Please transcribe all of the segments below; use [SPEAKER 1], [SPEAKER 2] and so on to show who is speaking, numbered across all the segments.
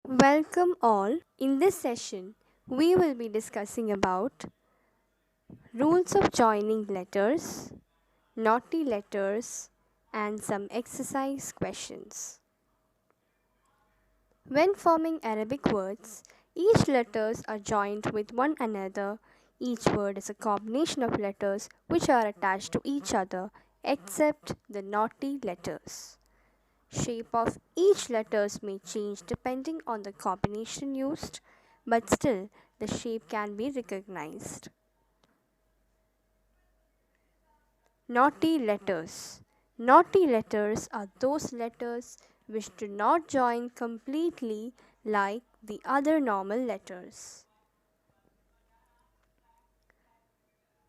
[SPEAKER 1] Welcome all. In this session, we will be discussing about rules of joining letters, naughty letters, and some exercise questions. When forming Arabic words, each letters are joined with one another. Each word is a combination of letters which are attached to each other except the naughty letters. Shape of each letters may change depending on the combination used, but still the shape can be recognized. Naughty letters. Naughty letters are those letters which do not join completely like the other normal letters.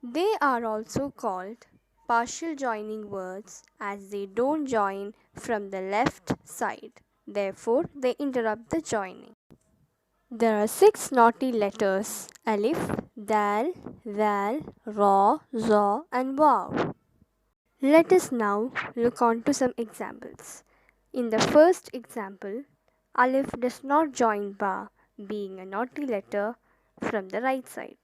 [SPEAKER 1] They are also called partial joining words as they don't join from the left side. Therefore, they interrupt the joining. There are 6 naughty letters: alif, dal, zal, ra, za, and waw. Let us now look on to some examples. In the first example, alif does not join ba, being a naughty letter from the right side.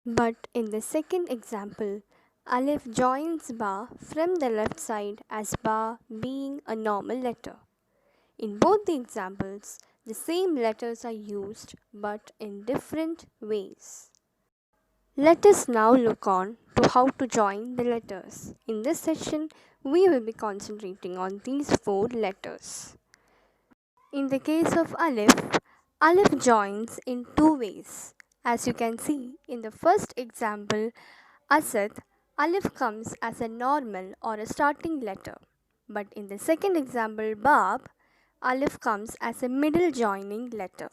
[SPEAKER 1] But in the second example, alif joins ba from the left side as ba being a normal letter. In both the examples, the same letters are used but in different ways. Let us now look on to how to join the letters. In this section, we will be concentrating on these 4 letters. In the case of alif, alif joins in 2 ways. As you can see in the first example, Asad, alif comes as a normal or a starting letter. But in the second example, Bab, alif comes as a middle joining letter.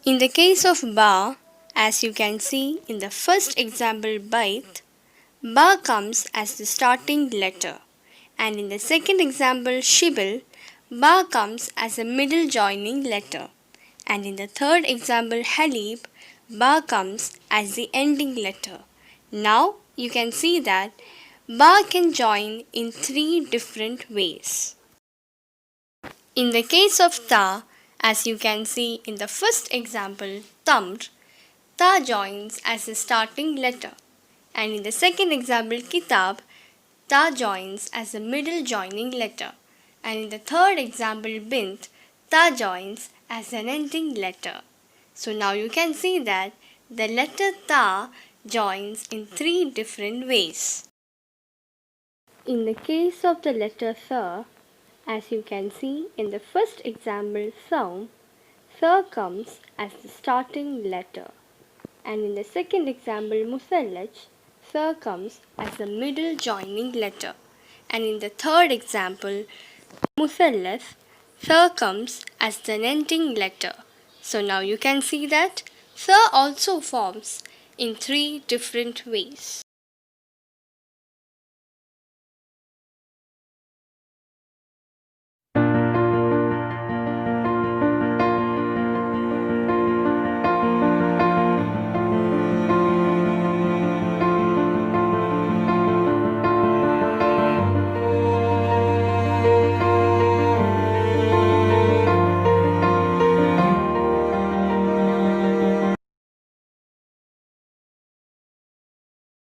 [SPEAKER 1] In the case of Ba, as you can see in the first example Bait, Ba comes as the starting letter. And in the second example Shibl, Ba comes as a middle joining letter. And in the third example Halib, Ba comes as the ending letter. Now you can see that Ba can join in 3 different ways. In the case of Ta, as you can see in the first example Tamr, Ta joins as a starting letter. And in the second example Kitab, Ta joins as a middle joining letter. And in the third example Bint, Ta joins as an ending letter. So now you can see that the letter Ta joins in 3 different ways. In the case of the letter Tha, as you can see in the first example Saum, Tha comes as the starting letter. And in the second example Musallaj, Tha comes as the middle joining letter. And in the third example Musallas, Tha comes as the ending letter. So now you can see that Tha also forms in 3 different ways.